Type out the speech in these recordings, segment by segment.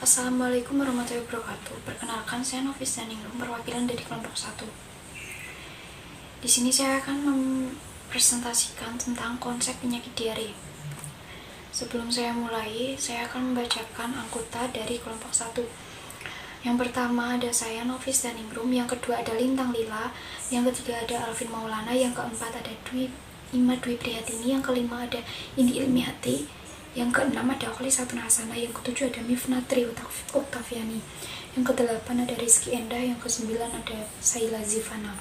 Assalamualaikum warahmatullahi wabarakatuh. Perkenalkan, saya Nofis Daningrum, perwakilan dari kelompok 1. Di sini saya akan mempresentasikan tentang konsep penyakit diare. Sebelum saya mulai, saya akan membacakan anggota dari kelompok 1. Yang pertama ada saya, Nofis Daningrum. Yang kedua ada Lintang Lila. Yang ketiga ada Alvin Maulana. Yang keempat ada Ima Dwi Prihatini. Yang kelima ada Indi Ilmiati. Yang keenam ada Okhli Satun Hasana. Yang ketujuh ada Mifna Tri Oktaviani. Yang kedelapan ada Rizky Endah. Yang kesembilan ada Saila Zivana.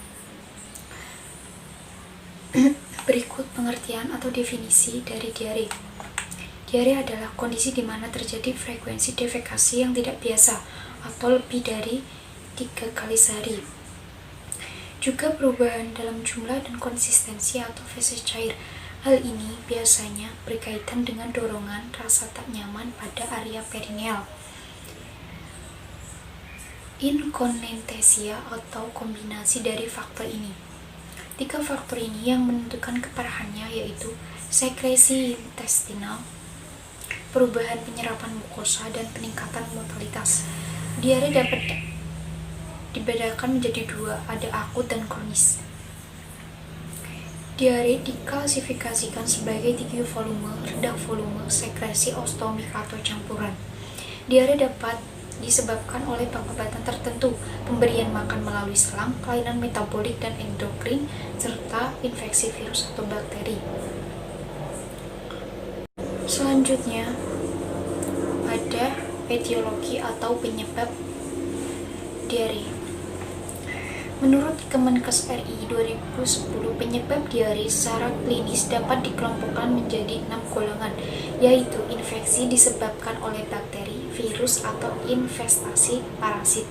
Berikut pengertian atau definisi dari diare. Diare adalah kondisi di mana terjadi frekuensi defekasi yang tidak biasa atau lebih dari 3 kali sehari. Juga perubahan dalam jumlah dan konsistensi atau feses cair. Hal ini biasanya berkaitan dengan dorongan rasa tak nyaman pada area perineal. Inkontinensia atau kombinasi dari faktor ini. 3 faktor ini yang menentukan keparahannya yaitu sekresi intestinal, perubahan penyerapan mukosa, dan peningkatan mortalitas. Diare dapat dibedakan menjadi 2, ada akut dan kronis. Diare diklasifikasikan sebagai tinggi volume, rendah volume, sekresi ostomik atau campuran. Diare dapat disebabkan oleh pengobatan tertentu, pemberian makan melalui selang, kelainan metabolik dan endokrin, serta infeksi virus atau bakteri. Selanjutnya ada etiologi atau penyebab diare. Menurut Kemenkes RI 2010, penyebab diare secara klinis dapat dikelompokkan menjadi 6 golongan, yaitu infeksi disebabkan oleh bakteri, virus, atau infestasi parasit,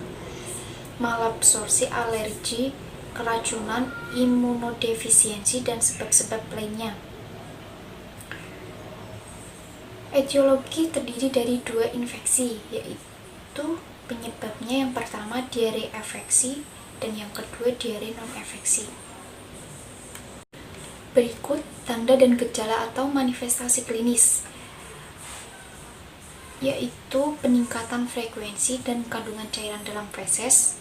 malabsorpsi, alergi, keracunan, imunodefisiensi, dan sebab-sebab lainnya. Etiologi terdiri dari 2 infeksi, yaitu penyebabnya yang pertama diare afeksi dan yang kedua diare non-afeksi. Berikut tanda dan gejala atau manifestasi klinis, yaitu peningkatan frekuensi dan kandungan cairan dalam feses,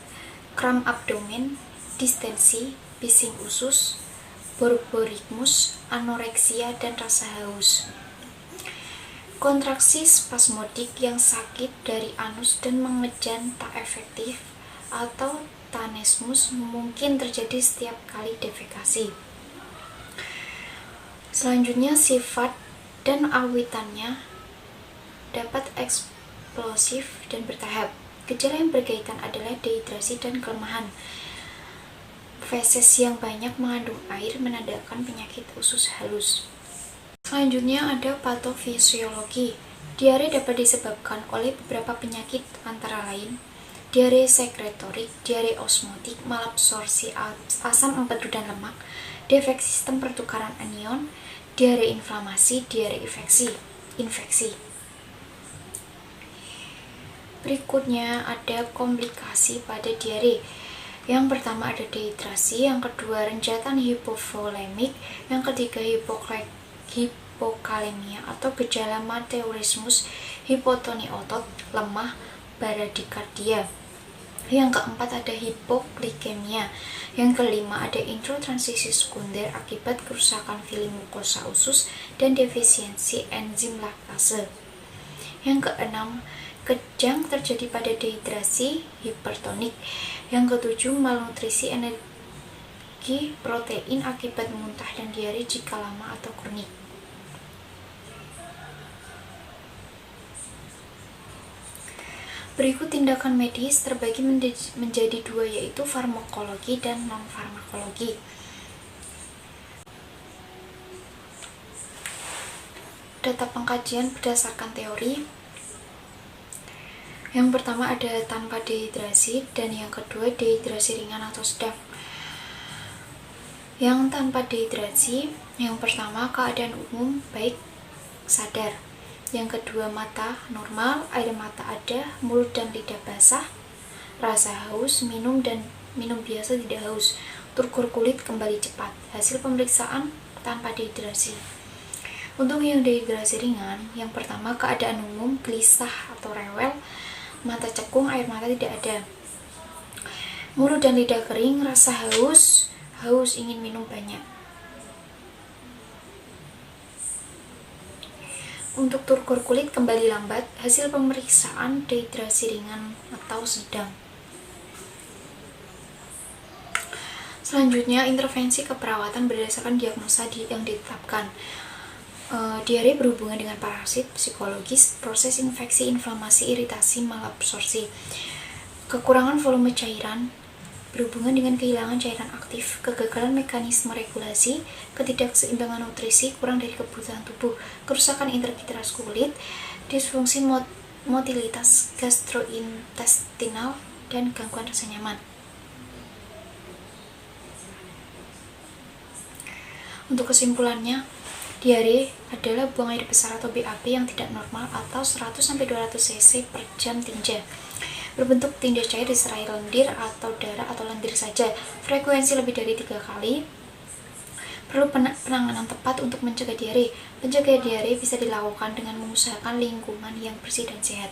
kram abdomen, distensi, bising usus, borborigmus, anoreksia, dan rasa haus. Kontraksi spasmodik yang sakit dari anus dan mengejan tak efektif atau tanesmus mungkin terjadi setiap kali defekasi. Selanjutnya, sifat dan awitannya dapat eksplosif dan bertahap. Gejala yang berkaitan adalah dehidrasi dan kelemahan. Feses yang banyak mengandung air menandakan penyakit usus halus. Selanjutnya ada patofisiologi. Diare dapat disebabkan oleh beberapa penyakit antara lain diare sekretorik, diare osmotik, malabsorpsi asam empedu dan lemak, defek sistem pertukaran anion, diare inflamasi, diare infeksi. Berikutnya ada komplikasi pada diare. Yang pertama ada dehidrasi, yang kedua renjatan hipovolemik, yang ketiga hipokalemia atau gejala meteorismus, hipotoni otot, lemah, baradikardia. Yang keempat ada hipoglikemia. Yang kelima ada introtransisi sekunder akibat kerusakan film mukosa usus dan defisiensi enzim laktase. Yang keenam, kejang terjadi pada dehidrasi hipertonik. Yang ketujuh, malnutrisi energi protein akibat muntah dan diare jika lama atau kronik. Berikut tindakan medis terbagi menjadi 2, yaitu farmakologi dan non-farmakologi. Data pengkajian berdasarkan teori. Yang pertama ada tanpa dehidrasi dan yang kedua dehidrasi ringan atau sedang. Yang tanpa dehidrasi, yang pertama keadaan umum baik sadar. Yang kedua mata normal, air mata ada, mulut dan lidah basah, rasa haus, minum biasa tidak haus, turgor kulit kembali cepat. Hasil pemeriksaan tanpa dehidrasi. Untuk yang dehidrasi ringan, yang pertama keadaan umum gelisah atau rewel, mata cekung, air mata tidak ada. Mulut dan lidah kering, rasa haus, ingin minum banyak. Untuk turgor kulit kembali lambat, hasil pemeriksaan dehidrasi ringan atau sedang. Selanjutnya, intervensi keperawatan berdasarkan diagnosa yang ditetapkan. Diare berhubungan dengan parasit, psikologis, proses infeksi, inflamasi, iritasi, malabsorpsi. Kekurangan volume cairan berhubungan dengan kehilangan cairan aktif, kegagalan mekanisme regulasi, ketidakseimbangan nutrisi, kurang dari kebutuhan tubuh, kerusakan integritas kulit, disfungsi motilitas gastrointestinal, dan gangguan rasa nyaman. Untuk kesimpulannya, diare adalah buang air besar atau BAB yang tidak normal atau 100-200 cc per jam tinja. Berbentuk tinja cair disertai lendir atau darah atau lendir saja. Frekuensi lebih dari 3 kali. Perlu penanganan tepat untuk mencegah diare. Mencegah diare bisa dilakukan dengan mengusahakan lingkungan yang bersih dan sehat.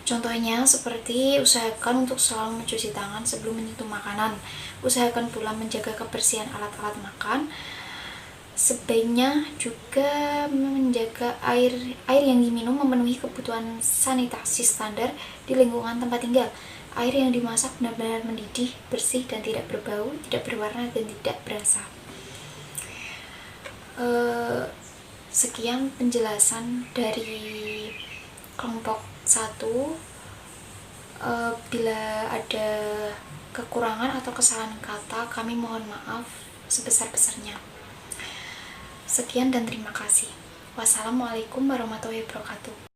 Contohnya seperti usahakan untuk selalu mencuci tangan sebelum menyentuh makanan. Usahakan pula menjaga kebersihan alat-alat makan. Sebaiknya juga menjaga air yang diminum memenuhi kebutuhan sanitasi standar di lingkungan tempat tinggal. Air yang dimasak benar-benar mendidih, bersih, dan tidak berbau, tidak berwarna, dan tidak berasa. Sekian penjelasan dari kelompok 1. Bila ada kekurangan atau kesalahan kata, kami mohon maaf sebesar-besarnya. Sekian dan terima kasih. Wassalamualaikum warahmatullahi wabarakatuh.